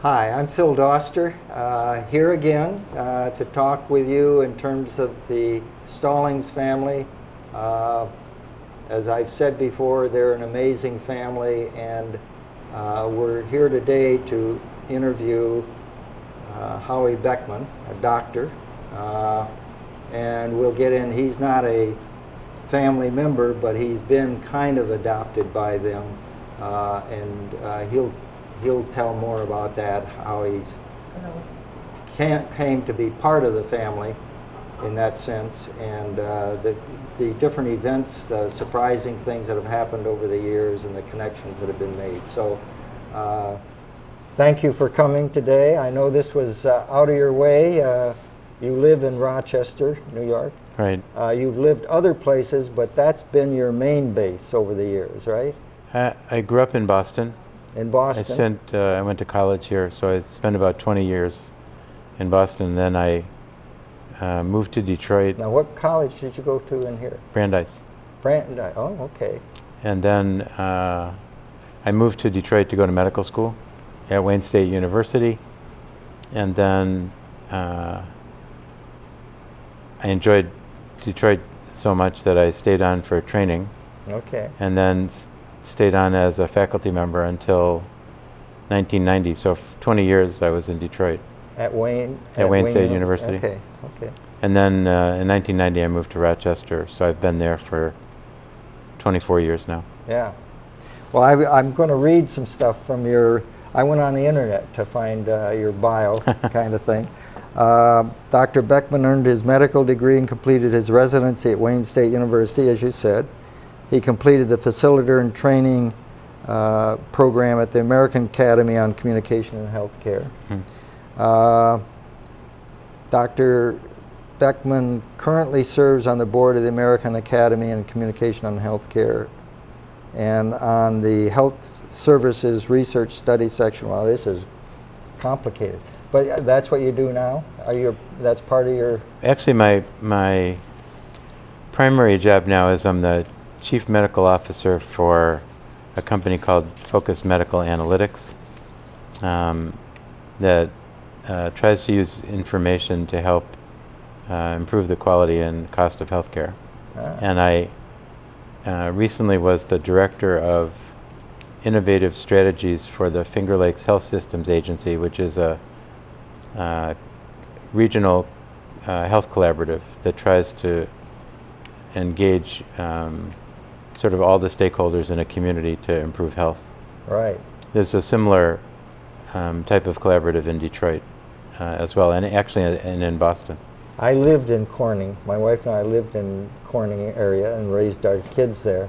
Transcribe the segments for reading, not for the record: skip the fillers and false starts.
Hi, I'm Phil Doster, here again to talk with you in terms of the Stallings family. As I've said before, they're an amazing family, and we're here today to interview Howie Beckman, a doctor, and we'll get in. He's not a family member, but he's been kind of adopted by them, and he'll tell more about that, how he's came to be part of the family in that sense, and the different events, surprising things that have happened over the years, and the connections that have been made. So thank you for coming today. I know this was out of your way. You live in Rochester, New York. Right. You've lived other places, but that's been your main base over the years, right? I grew up in Boston. In Boston? I went to college here, so I spent about 20 years in Boston. Then I moved to Detroit. Now, what college did you go to in here? Brandeis. Brandeis, oh, okay. And then I moved to Detroit to go to medical school at Wayne State University. And then I enjoyed Detroit so much that I stayed on for training. Okay. And then stayed on as a faculty member until 1990. So for 20 years I was in Detroit. At Wayne? At Wayne State University. Okay, okay. And then in 1990 I moved to Rochester. So I've been there for 24 years now. Yeah. Well, I'm going to read some stuff from your, I went on the internet to find your bio kind of thing. Dr. Beckman earned his medical degree and completed his residency at Wayne State University, as you said. He completed the facilitator and training program at the American Academy on Communication and Healthcare. Mm-hmm. Dr. Beckman currently serves on the board of the American Academy on Communication and Healthcare and on the Health Services Research Studies section. Wow, this is complicated. But that's what you do now? That's part of your... Actually, my primary job now is I'm the Chief Medical Officer for a company called Focus Medical Analytics that tries to use information to help improve the quality and cost of healthcare. And I recently was the director of innovative strategies for the Finger Lakes Health Systems Agency, which is a regional health collaborative that tries to engage sort of all the stakeholders in a community to improve health. Right. There's a similar type of collaborative in Detroit as well, and actually in Boston. I lived in Corning. My wife and I lived in Corning area and raised our kids there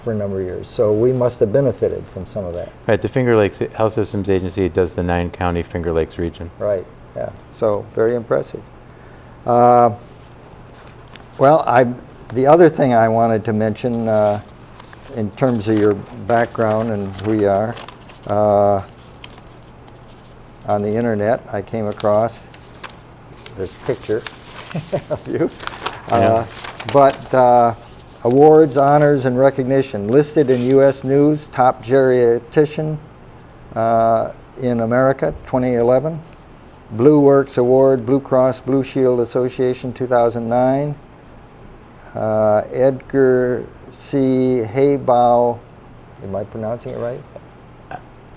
for a number of years. So we must have benefited from some of that. Right. The Finger Lakes Health Systems Agency does the 9-county Finger Lakes region. Right. Yeah. So very impressive. Well, the other thing I wanted to mention in terms of your background and who you are, on the internet I came across this picture of you. But awards, honors, and recognition listed in U.S. News, top geriatrician in America, 2011. Blue Works Award, Blue Cross Blue Shield Association, 2009. Edgar C. Haybow, am I pronouncing it right?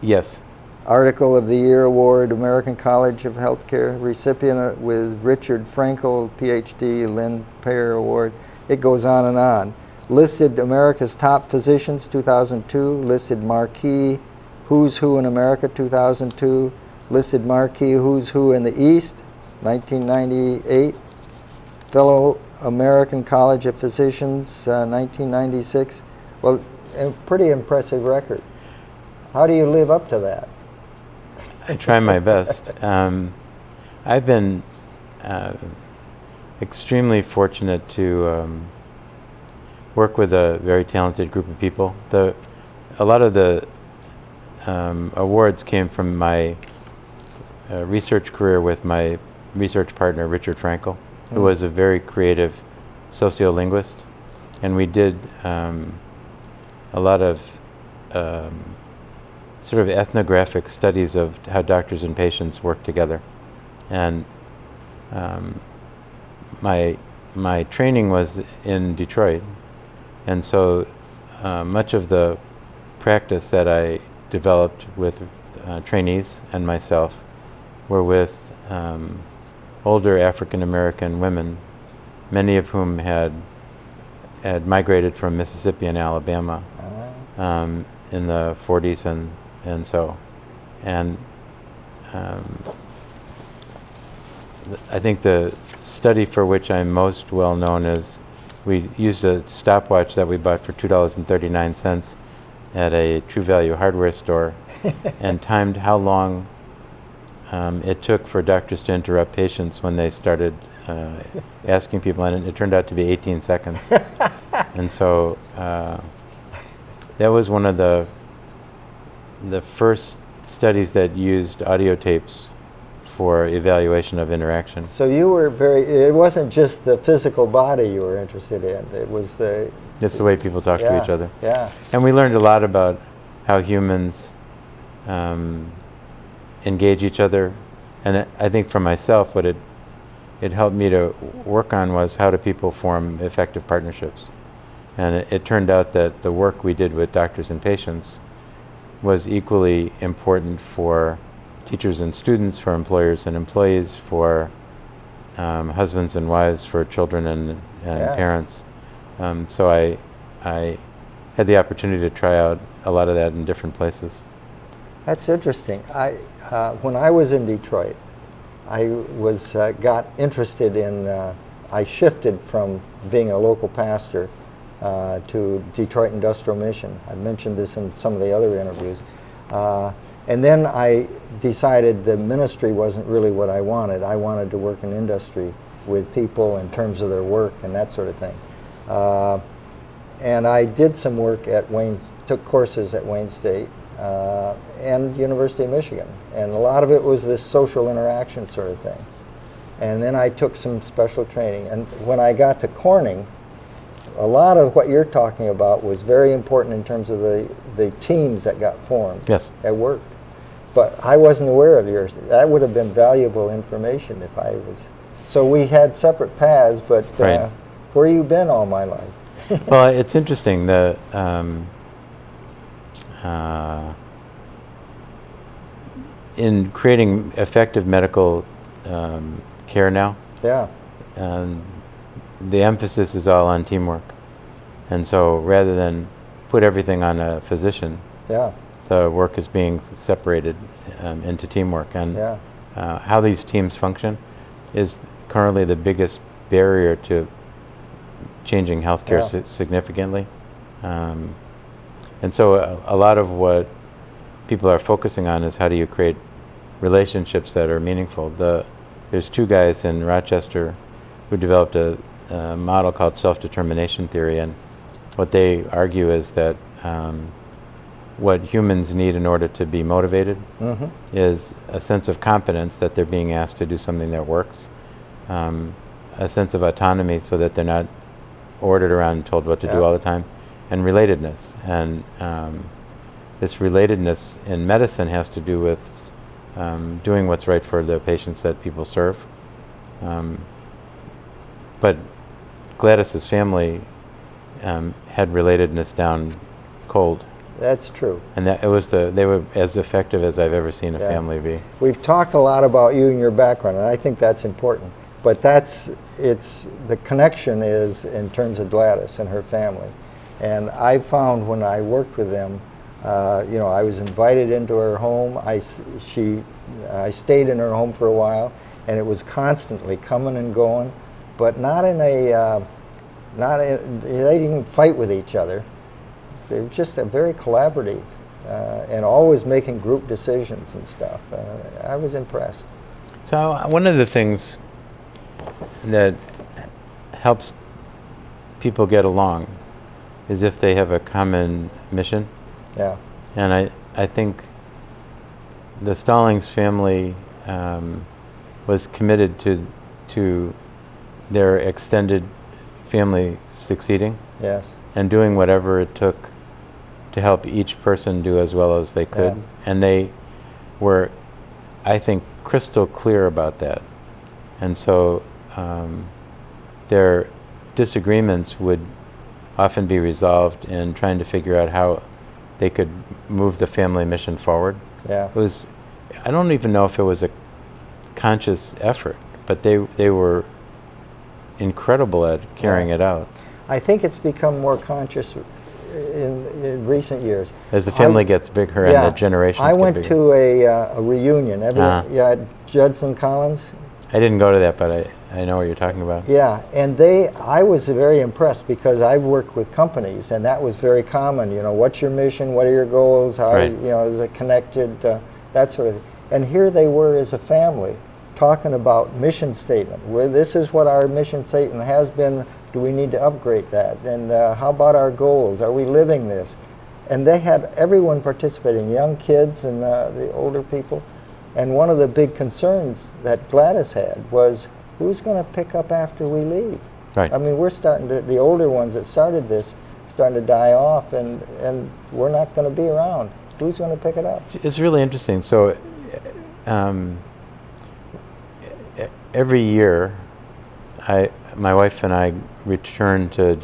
Yes. Article of the Year Award, American College of Healthcare recipient with Richard Frankel, PhD, Lynn Pear Award. It goes on and on. Listed America's Top Physicians, 2002. Listed Marquee Who's Who in America, 2002. Listed Marquee Who's Who in the East, 1998. Fellow American College of Physicians, 1996. Well, a pretty impressive record. How do you live up to that? I try my best. I've been extremely fortunate to work with a very talented group of people. A lot of the awards came from my research career with my research partner, Richard Frankel, who was a very creative sociolinguist. And we did a lot of sort of ethnographic studies of how doctors and patients work together. And my training was in Detroit, and so much of the practice that I developed with trainees and myself were with older African American women, many of whom had migrated from Mississippi and Alabama in the 40s and so. And I think the study for which I'm most well known is we used a stopwatch that we bought for $2.39 at a True Value hardware store and timed how long it took for doctors to interrupt patients when they started asking people, and it turned out to be 18 seconds. And so that was one of the first studies that used audio tapes for evaluation of interaction. So you were it wasn't just the physical body you were interested in, it was It's the way people talk to each other. Yeah. And we learned a lot about how humans engage each other. And I think for myself, what it helped me to work on was how do people form effective partnerships. And it turned out that the work we did with doctors and patients was equally important for teachers and students, for employers and employees, for husbands and wives, for children and parents. So I had the opportunity to try out a lot of that in different places. That's interesting. When I was in Detroit, I got interested in. I shifted from being a local pastor to Detroit Industrial Mission. I mentioned this in some of the other interviews. And then I decided the ministry wasn't really what I wanted. I wanted to work in industry with people in terms of their work and that sort of thing. And I did some work at took courses at Wayne State and University of Michigan. And a lot of it was this social interaction sort of thing. And then I took some special training. And when I got to Corning, a lot of what you're talking about was very important in terms of the teams that got formed at work. But I wasn't aware of yours. That would have been valuable information if I was. So we had separate paths, but where you been all my life? Well, it's interesting. In creating effective medical care now, the emphasis is all on teamwork. And so rather than put everything on a physician, the work is being separated into teamwork. And how these teams function is currently the biggest barrier to changing healthcare significantly. And so a lot of what people are focusing on is how do you create relationships that are meaningful. There's two guys in Rochester who developed a model called self-determination theory, and what they argue is that what humans need in order to be motivated is a sense of competence that they're being asked to do something that works, a sense of autonomy so that they're not ordered around and told what to do all the time, and relatedness. And this relatedness in medicine has to do with doing what's right for the patients that people serve. But Gladys's family had relatedness down cold. That's true. And that they were as effective as I've ever seen a family be. We've talked a lot about you and your background, and I think that's important. But the connection is in terms of Gladys and her family. And I found when I worked with them, I was invited into her home. I stayed in her home for a while, and it was constantly coming and going, but not in a, they didn't fight with each other. They were just very collaborative and always making group decisions and stuff. I was impressed. So one of the things that helps people get along is if they have a common mission. Yeah. And I think the Stallings family was committed to their extended family succeeding. Yes. And doing whatever it took to help each person do as well as they could. Yeah. And they were, I think, crystal clear about that. And so their disagreements would often be resolved in trying to figure out how they could move the family mission forward. Yeah. It was, I don't even know if it was a conscious effort, but they were incredible at carrying it out. I think it's become more conscious in recent years. As the family gets bigger and the generations I get went bigger. to a reunion. Yeah, Judson Collins. I didn't go to that, but I know what you're talking about. Yeah, and I was very impressed because I worked with companies, and that was very common. You know, what's your mission? What are your goals? How Right. you know, is it connected? That sort of thing. And here they were as a family talking about mission statement. Where this is what our mission statement has been. Do we need to upgrade that? And how about our goals? Are we living this? And they had everyone participating, young kids and the older people. And one of the big concerns that Gladys had was, who's going to pick up after we leave? Right. I mean, we're starting to, the older ones that started this, starting to die off, and we're not going to be around. Who's going to pick it up? It's really interesting. So every year, my wife and I return to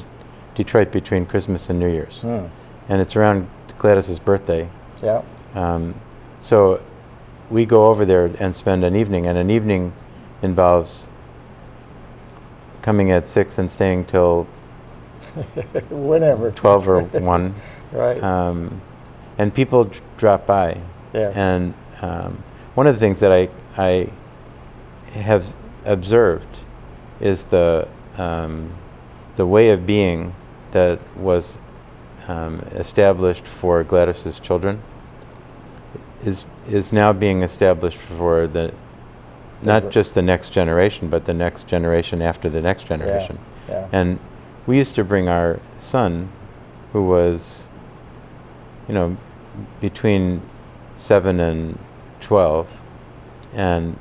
Detroit between Christmas and New Year's. And it's around Gladys's birthday. Yeah. So we go over there and spend an evening, and an evening involves coming at 6 and staying till Whenever. 12 or 1. Right. And people drop by. Yes. And one of the things that I have observed is the way of being that was established for Gladys's children is now being established for not just the next generation, but the next generation after the next generation. Yeah. And we used to bring our son, who was, between 7 and 12, and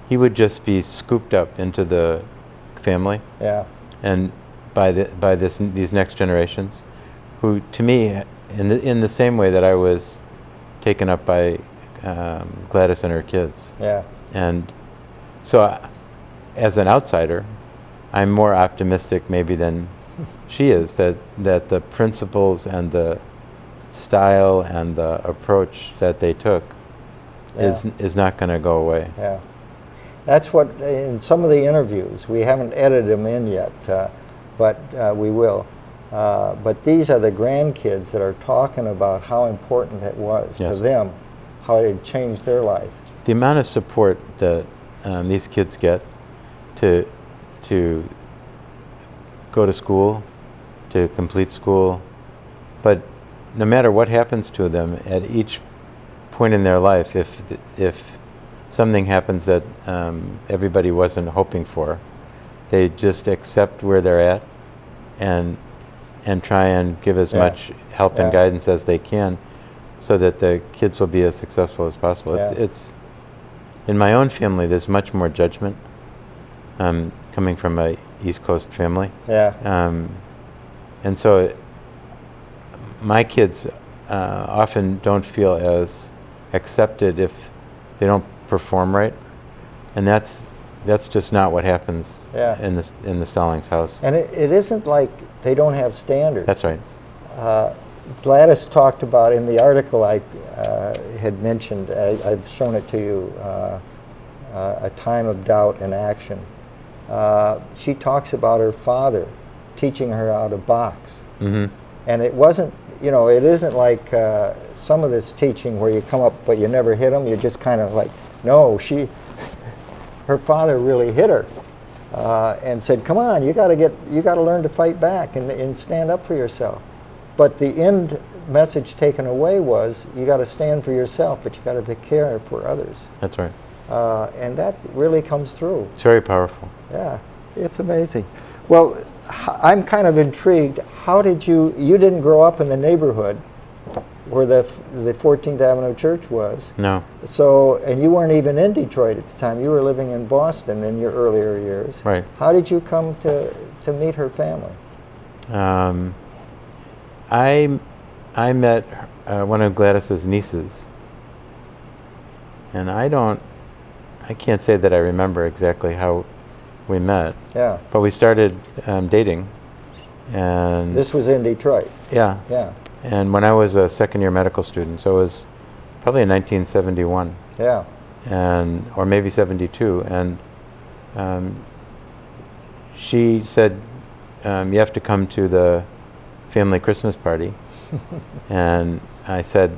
he would just be scooped up into the family. Yeah. And by these next generations, who to me, in the same way that I was taken up by Gladys and her kids. Yeah. And so, as an outsider, I'm more optimistic maybe than she is that the principles and the style and the approach that they took is not going to go away. Yeah. That's what, in some of the interviews, we haven't edited them in yet, but we will. But these are the grandkids that are talking about how important it was to them, how it had changed their life. The amount of support that these kids get to go to school, to complete school, but no matter what happens to them at each point in their life, if something happens that everybody wasn't hoping for, they just accept where they're at and try and give as much help and guidance as they can, so that the kids will be as successful as possible. It's in my own family, there's much more judgment coming from a East Coast family. Yeah. And so my kids often don't feel as accepted if they don't perform right, and that's just not what happens in the Stallings house. And it isn't like they don't have standards. That's right. Gladys talked about in the article I had mentioned, I've shown it to you, A Time of Doubt and Action. She talks about her father teaching her how to box. Mm-hmm. And it wasn't, it isn't like some of this teaching where you come up but you never hit them. You just kind of like, no, her father really hit her and said, come on, you got to learn to fight back and stand up for yourself. But the end message taken away was, you got to stand for yourself, but you got to take care for others. That's right. And that really comes through. It's very powerful. Yeah, it's amazing. Well, I'm kind of intrigued. How did you didn't grow up in the neighborhood where the 14th Avenue Church was. No. So, and you weren't even in Detroit at the time. You were living in Boston in your earlier years. Right. How did you come to meet her family? I I met one of Gladys's nieces, and I can't say that I remember exactly how we met. Yeah. But we started dating, and This was in Detroit. yeah. Yeah. And when I was a second-year medical student, so it was probably in 1971. Yeah. Or maybe 72, and she said, you have to come to the family Christmas party. And I said,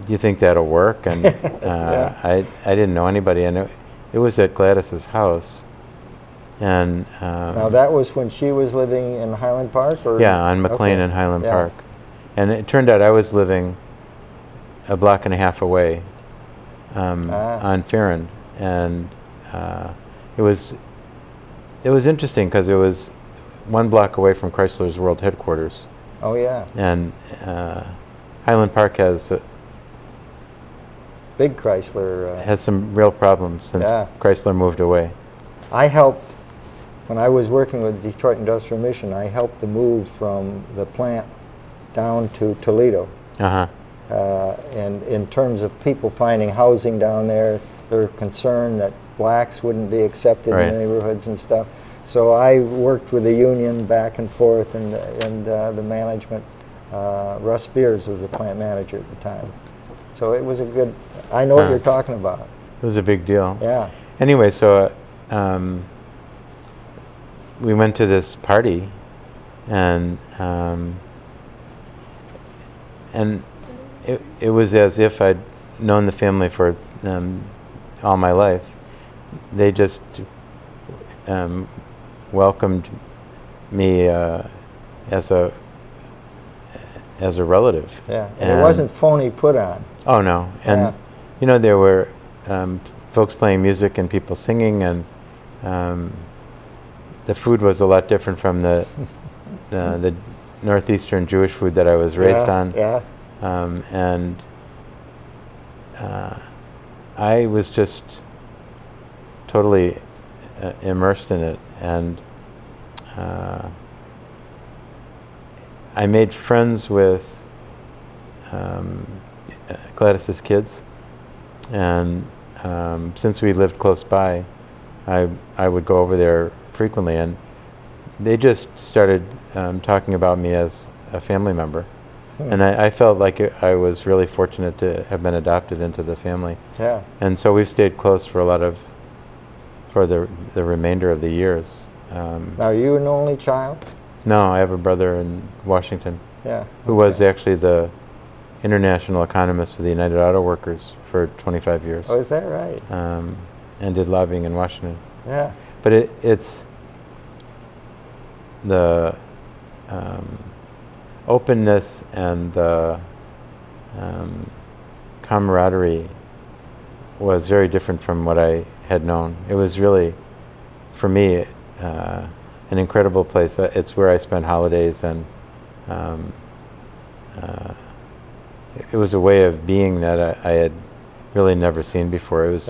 do you think that'll work? And I didn't know anybody, and it was at Gladys's house. And now that was when she was living in Highland Park? Or? Yeah, on McLean Okay. and Highland Yeah. Park. And it turned out I was living a block and a half away on Farron, and it was interesting because it was 1 block away from Chrysler's world headquarters. Oh yeah. And Highland Park has Big Chrysler. has some real problems since Yeah. Chrysler moved away. I helped, when I was working with Detroit Industrial Mission, I helped the move from the plant down to Toledo. Uh-huh. And in terms of people finding housing down there, they're concerned that blacks wouldn't be accepted Right. in the neighborhoods and stuff. So I worked with the union back and forth, and the management. Russ Beers was the plant manager at the time. So it was a good, I know what you're talking about. It was a big deal. Yeah. Anyway, so we went to this party, and it was as if I'd known the family for all my life. They just welcomed me as a relative. Yeah, and it wasn't phony put on. Oh no, and you know, there were folks playing music and people singing, and the food was a lot different from the northeastern Jewish food that I was raised on. Yeah. And I was just totally immersed in it, and I made friends with Gladys's kids, and since we lived close by, I would go over there frequently, and they just started talking about me as a family member. And I felt like I was really fortunate to have been adopted into the family. Yeah. And so we've stayed close for the remainder of the years. Now, are you an only child? No, I have a brother in Washington. Yeah. Who was actually the international economist for the United Auto Workers for 25 years. Oh, is that right? And did lobbying in Washington. Yeah. But it's the openness and the camaraderie was very different from what I had known. It was really, for me, an incredible place. It's where I spent holidays, and it was a way of being that I had really never seen before. It was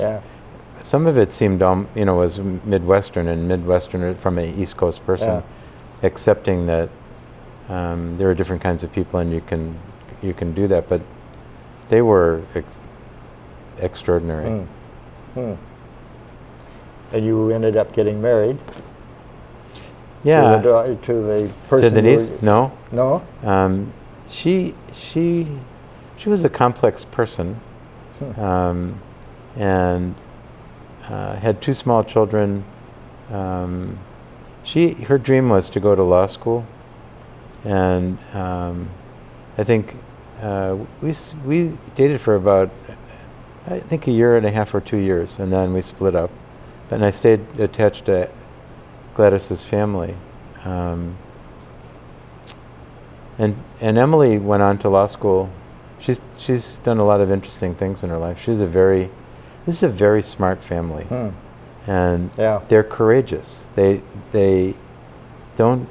some of it seemed, was Midwestern from an East Coast person, accepting that there are different kinds of people, and you can do that. But they were extraordinary. And you ended up getting married. Yeah. To the person. To Denise? No. No. She was a complex person, and had 2 small children. Her dream was to go to law school, and I think we dated for about, I think, a year and a half or 2 years, and then we split up. And I stayed attached to Gladys's family. And Emily went on to law school. She's done a lot of interesting things in her life. This is a very smart family, and they're courageous. They don't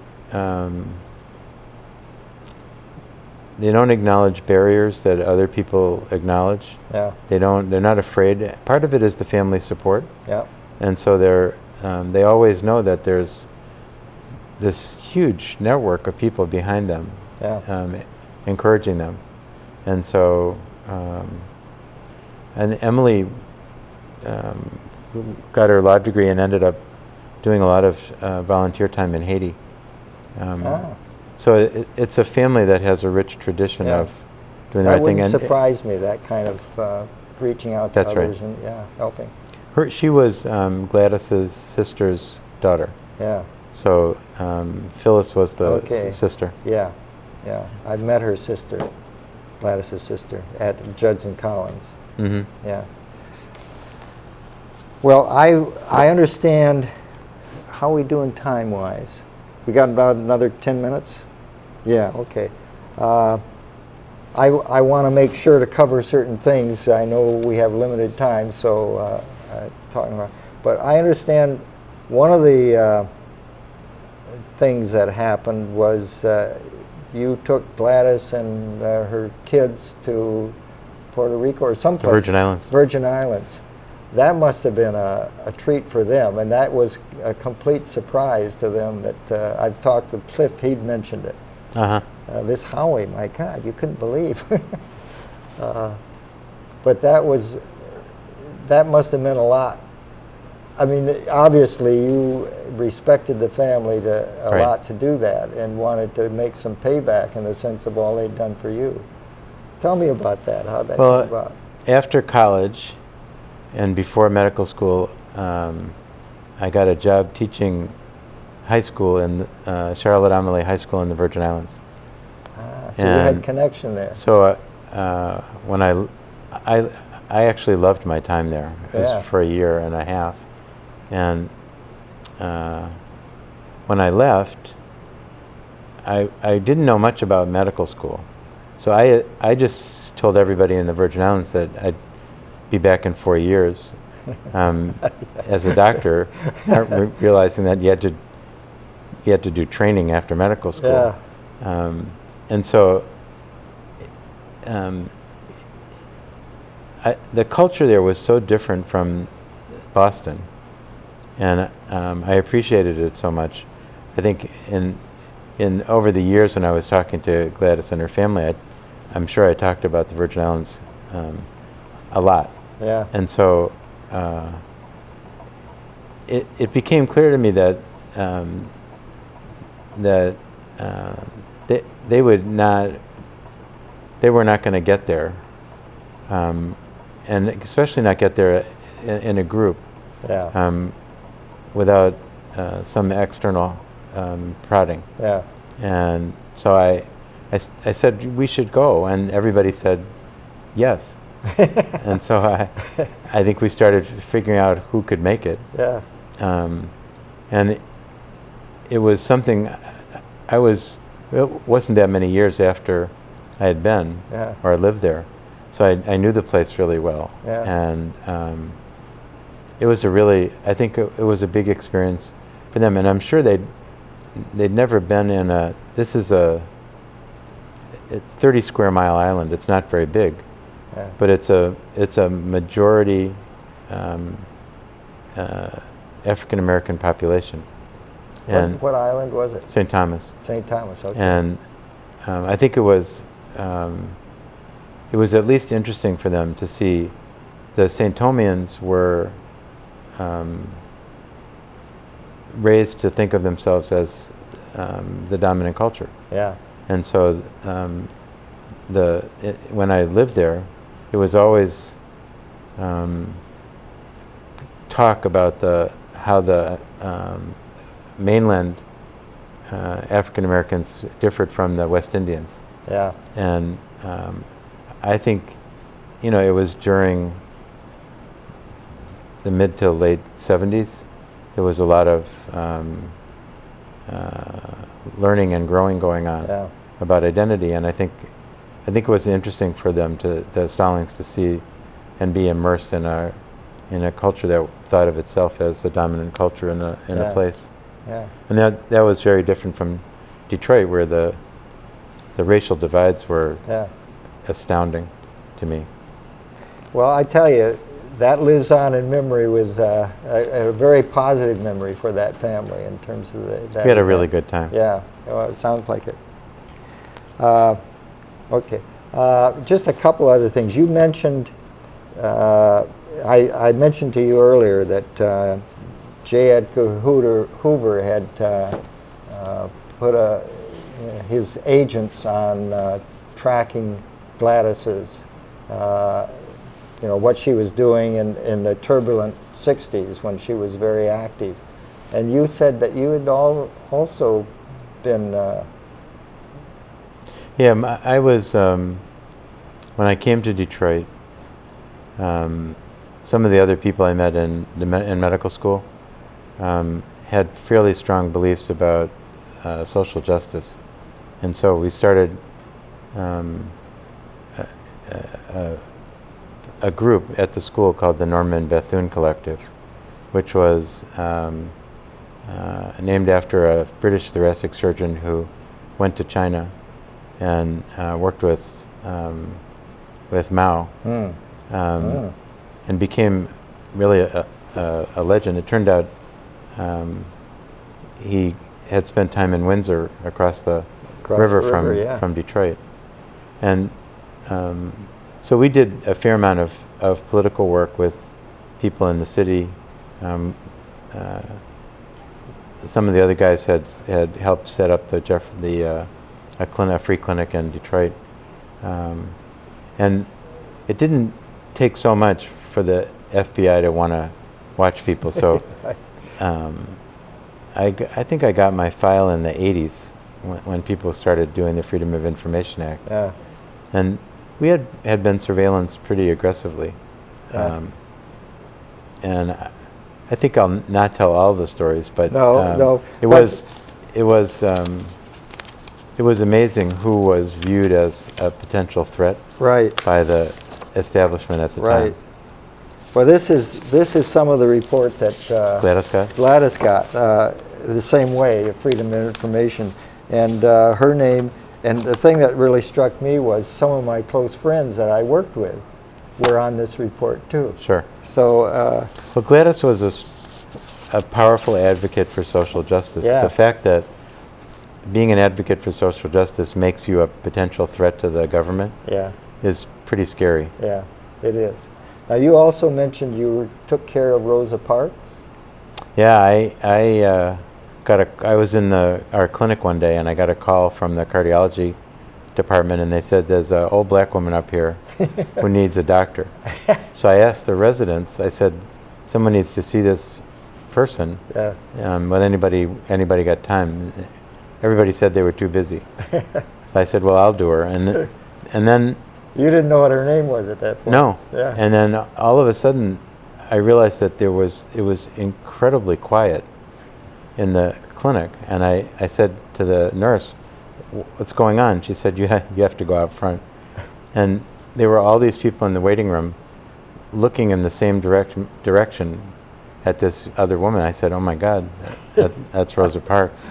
acknowledge barriers that other people acknowledge. Yeah. They're not afraid. Part of it is the family support. Yeah. And so they always know that there's this huge network of people behind them, encouraging them. And so, and Emily got her law degree and ended up doing a lot of volunteer time in Haiti. So it's a family that has a rich tradition of doing the right thing. That wouldn't surprise me, that kind of reaching out to others and helping. She was Gladys's sister's daughter. Yeah. So Phyllis was the sister. Yeah, yeah. I've met her sister, Gladys's sister, at Judson Collins. Mm-hmm. Yeah. Well, I understand. How are we doing time-wise? We got about another 10 minutes? Yeah, okay. I want to make sure to cover certain things. I know we have limited time, so talking about. But I understand one of the things that happened was you took Gladys and her kids to Puerto Rico or someplace. The Virgin Islands. Virgin Islands. That must have been a treat for them, and that was a complete surprise to them. That I've talked with Cliff; he'd mentioned it. This Howie, my God, you couldn't believe. But that must have meant a lot. I mean, obviously, you respected the family a lot to do that, and wanted to make some payback in the sense of all they'd done for you. Tell me about that. How that came about. After college. And before medical school, I got a job teaching high school in Charlotte Amalie High School in the Virgin Islands. So you had connection there. So when I actually loved my time there. It was for a year and a half. And when I left, I didn't know much about medical school. So I just told everybody in the Virgin Islands that I'd be back in 4 years as a doctor, realizing that you had to do training after medical school. And so the culture there was so different from Boston, and I appreciated it so much. I think in over the years when I was talking to Gladys and her family, I'm sure I talked about the Virgin Islands a lot. Yeah. And so it became clear to me that they were not going to get there, and especially not get there in a group. Without some external prodding. Yeah. And so I said we should go, and everybody said yes. And so I think we started figuring out who could make it. Yeah. And it was something it wasn't that many years after I had been or lived there, so I knew the place really well. And it was I think it was a big experience for them, and I'm sure they'd never been in it's 30 square mile island. It's not very big. But it's a majority African American population. And what island was it? St. Thomas. St. Thomas. Okay. And I think it was at least interesting for them to see the St. Thomians were raised to think of themselves as the dominant culture. Yeah. And so when I lived there, it was always talk about how the mainland African Americans differed from the West Indians. Yeah. And I think, it was during the mid to late 70s. There was a lot of learning and growing going on about identity, and I think it was interesting for them, the Stallings, to see and be immersed in a culture that thought of itself as the dominant culture in a place. Yeah. And that was very different from Detroit, where the racial divides were astounding to me. Well, I tell you, that lives on in memory with a very positive memory for that family in terms of that. We had a really good time. Yeah, well, it sounds like it. Okay. Just a couple other things. You mentioned, I mentioned to you earlier that J. Edgar Hoover had put his agents on tracking Gladys's, what she was doing in the turbulent 60s when she was very active. And you said that you had also been... Yeah, I was, when I came to Detroit, some of the other people I met in medical school had fairly strong beliefs about social justice. And so we started a group at the school called the Norman Bethune Collective, which was named after a British thoracic surgeon who went to China and worked with Mao, and became really a legend. It turned out he had spent time in Windsor across the river from Detroit. And so we did a fair amount of political work with people in the city. Some of the other guys had helped set up a free clinic in Detroit. And it didn't take so much for the FBI to want to watch people. So I think I got my file in the 80s when people started doing the Freedom of Information Act. Yeah. And we had been surveillanced pretty aggressively. Yeah. And I think I'll not tell all the stories, but no. It was amazing who was viewed as a potential threat by the establishment at the time. Well, this is some of the report that Gladys got the same way, Freedom of Information, and her name. And the thing that really struck me was some of my close friends that I worked with were on this report too. Sure. So. Well, Gladys was a powerful advocate for social justice. Yeah. The fact that being an advocate for social justice makes you a potential threat to the government is pretty scary. Yeah, it is. Now, you also mentioned you took care of Rosa Parks. Yeah, I was in our clinic one day, and I got a call from the cardiology department, and they said there's an old black woman up here who needs a doctor. So I asked the residents. I said, someone needs to see this person. Yeah. But anybody got time? Everybody said they were too busy. So I said, well, I'll do her. And then you didn't know what her name was at that point. No. Yeah. And then all of a sudden, I realized that it was incredibly quiet in the clinic. And I said to the nurse, what's going on? She said, you have to go out front. And there were all these people in the waiting room looking in the same direction at this other woman. I said, oh my God, that's Rosa Parks.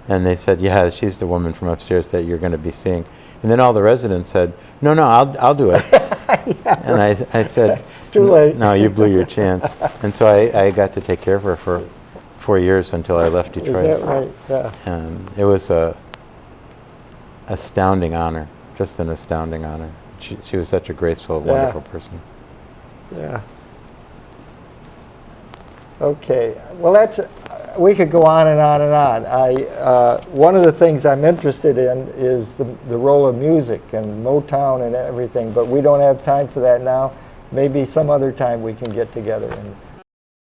And they said, yeah, she's the woman from upstairs that you're going to be seeing. And then all the residents said, no, I'll do it. And I said, too late. No, you blew your chance. And so I got to take care of her for 4 years until I left Detroit. Is that right? Yeah. And it was a astounding honor, just an astounding honor. She was such a graceful, wonderful person. Yeah. Okay. Well, we could go on and on and on. One of the things I'm interested in is the role of music and Motown and everything, but we don't have time for that now. Maybe some other time we can get together and